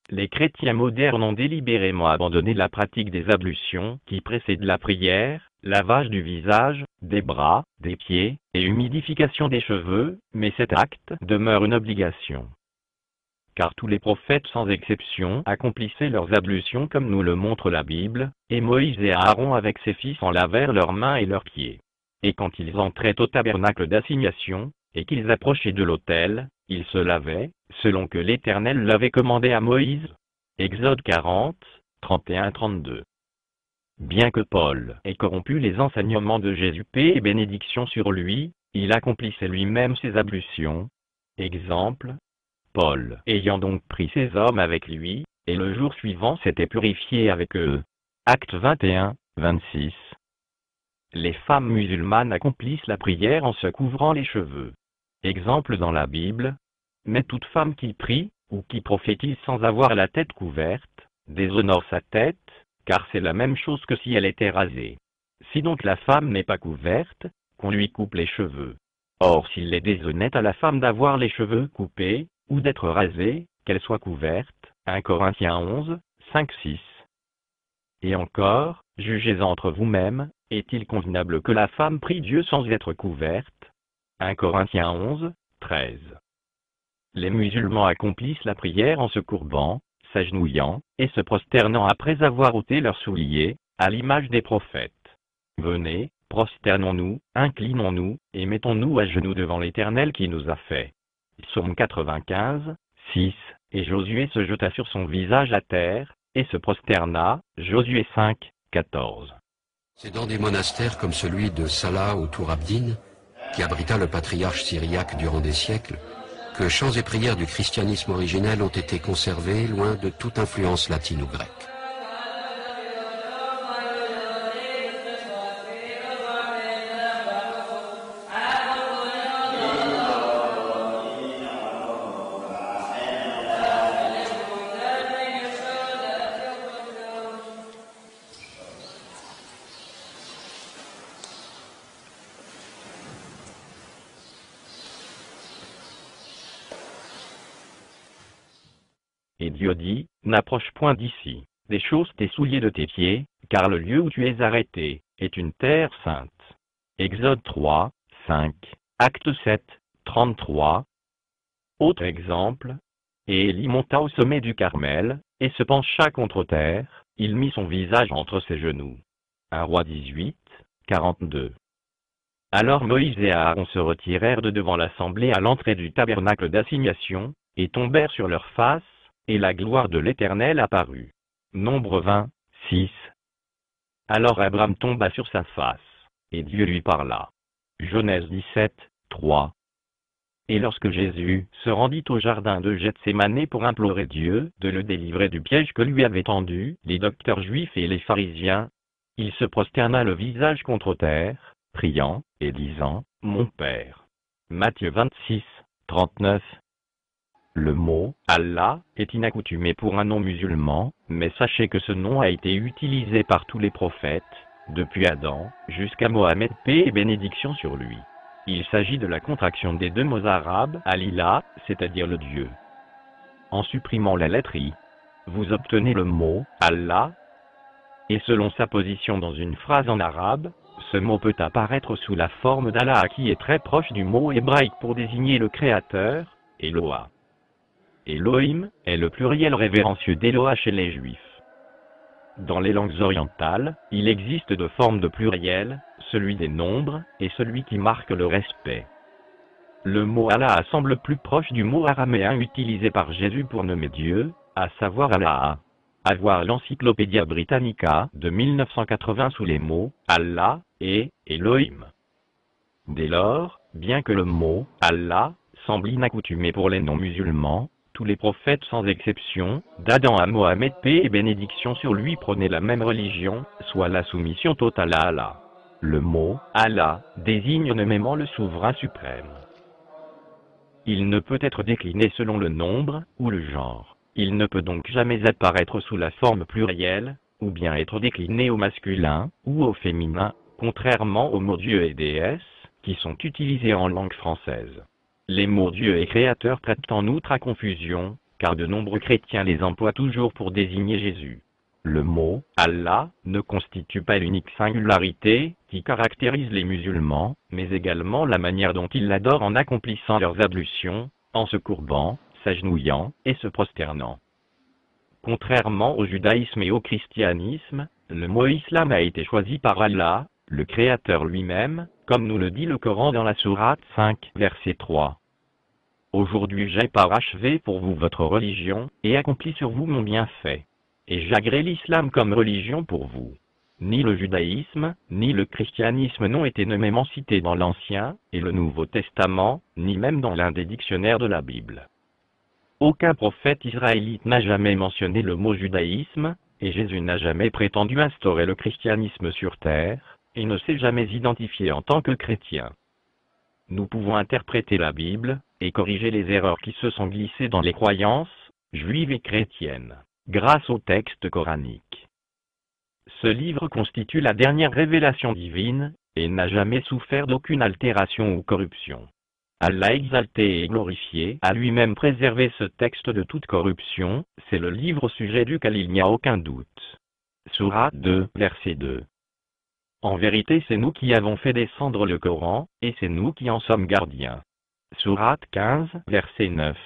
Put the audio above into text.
les chrétiens modernes ont délibérément abandonné la pratique des ablutions qui précèdent la prière, lavage du visage, des bras, des pieds, et humidification des cheveux, mais cet acte demeure une obligation. Car tous les prophètes sans exception accomplissaient leurs ablutions comme nous le montre la Bible, et Moïse et Aaron avec ses fils en lavèrent leurs mains et leurs pieds. Et quand ils entraient au tabernacle d'assignation, et qu'ils approchaient de l'autel, ils se lavaient, selon que l'Éternel l'avait commandé à Moïse. Exode 40, 31-32. Bien que Paul ait corrompu les enseignements de Jésus, paix et bénédiction sur lui, il accomplissait lui-même ses ablutions. Exemple, Paul ayant donc pris ces hommes avec lui, et le jour suivant s'était purifié avec eux. Actes 21, 26. Les femmes musulmanes accomplissent la prière en se couvrant les cheveux. Exemple dans la Bible, mais toute femme qui prie, ou qui prophétise sans avoir la tête couverte, déshonore sa tête, car c'est la même chose que si elle était rasée. Si donc la femme n'est pas couverte, qu'on lui coupe les cheveux. Or s'il est déshonnête à la femme d'avoir les cheveux coupés, ou d'être rasée, qu'elle soit couverte, 1 Corinthiens 11, 5-6. Et encore, jugez entre vous-mêmes, est-il convenable que la femme prie Dieu sans être couverte? 1 Corinthiens 11, 13. Les musulmans accomplissent la prière en se courbant, s'agenouillant, et se prosternant après avoir ôté leurs souliers, à l'image des prophètes. Venez, prosternons-nous, inclinons-nous, et mettons-nous à genoux devant l'Éternel qui nous a fait. Psaume 95, 6, et Josué se jeta sur son visage à terre, et se prosterna, Josué 5, 14. C'est dans des monastères comme celui de Salah ou Tourabdin, qui abrita le patriarche syriaque durant des siècles, que chants et prières du christianisme originel ont été conservés loin de toute influence latine ou grecque. Et Dieu dit, n'approche point d'ici, déchausse tes souliers de tes pieds, car le lieu où tu es arrêté, est une terre sainte. Exode 3, 5, Acte 7, 33. Autre exemple, et Élie monta au sommet du Carmel, et se pencha contre terre, il mit son visage entre ses genoux. 1 Roi 18, 42. Alors Moïse et Aaron se retirèrent de devant l'assemblée à l'entrée du tabernacle d'assignation, et tombèrent sur leur face, et la gloire de l'Éternel apparut. Nombre 20, 6. Alors Abraham tomba sur sa face, et Dieu lui parla. Genèse 17, 3. Et lorsque Jésus se rendit au jardin de Gethsémanée pour implorer Dieu de le délivrer du piège que lui avaient tendu les docteurs juifs et les pharisiens, il se prosterna le visage contre terre, priant, et disant, « Mon Père. » Matthieu 26, 39. Le mot « Allah » est inaccoutumé pour un nom musulman, mais sachez que ce nom a été utilisé par tous les prophètes, depuis Adam, jusqu'à Mohammed, paix et bénédiction sur lui. Il s'agit de la contraction des deux mots arabes « Al-Ilah », c'est-à-dire le Dieu. En supprimant la lettre I, vous obtenez le mot « Allah », et selon sa position dans une phrase en arabe, ce mot peut apparaître sous la forme d'Allah qui est très proche du mot hébraïque pour désigner le Créateur, Eloah. Elohim est le pluriel révérencieux d'Eloah chez les Juifs. Dans les langues orientales, il existe deux formes de pluriel, celui des nombres et celui qui marque le respect. Le mot Allah semble plus proche du mot araméen utilisé par Jésus pour nommer Dieu, à savoir Allah. À voir l'Encyclopédia Britannica de 1980 sous les mots Allah et Elohim. Dès lors, bien que le mot Allah semble inaccoutumé pour les non-musulmans, tous les prophètes sans exception, d'Adam à Mohammed, paix et bénédiction sur lui, prônaient la même religion, soit la soumission totale à Allah. Le mot « Allah » désigne nommément le souverain suprême. Il ne peut être décliné selon le nombre ou le genre. Il ne peut donc jamais apparaître sous la forme plurielle, ou bien être décliné au masculin ou au féminin, contrairement aux mots Dieu et déesse, qui sont utilisés en langue française. Les mots Dieu et Créateur prêtent en outre à confusion, car de nombreux chrétiens les emploient toujours pour désigner Jésus. Le mot « Allah » ne constitue pas l'unique singularité qui caractérise les musulmans, mais également la manière dont ils l'adorent en accomplissant leurs ablutions, en se courbant, s'agenouillant et se prosternant. Contrairement au judaïsme et au christianisme, le mot islam a été choisi par Allah, le Créateur lui-même, comme nous le dit le Coran dans la sourate 5, verset 3. Aujourd'hui j'ai parachevé pour vous votre religion, et accompli sur vous mon bienfait. Et j'agrée l'islam comme religion pour vous. Ni le judaïsme, ni le christianisme n'ont été nommément cités dans l'Ancien et le Nouveau Testament, ni même dans l'un des dictionnaires de la Bible. Aucun prophète israélite n'a jamais mentionné le mot judaïsme, et Jésus n'a jamais prétendu instaurer le christianisme sur terre, et ne s'est jamais identifié en tant que chrétien. Nous pouvons interpréter la Bible, et corriger les erreurs qui se sont glissées dans les croyances, juives et chrétiennes, grâce au texte coranique. Ce livre constitue la dernière révélation divine, et n'a jamais souffert d'aucune altération ou corruption. Allah exalté et glorifié a lui-même préservé ce texte de toute corruption, c'est le livre au sujet duquel il n'y a aucun doute. Sourate 2, verset 2. En vérité c'est nous qui avons fait descendre le Coran, et c'est nous qui en sommes gardiens. Sourate 15, verset 9.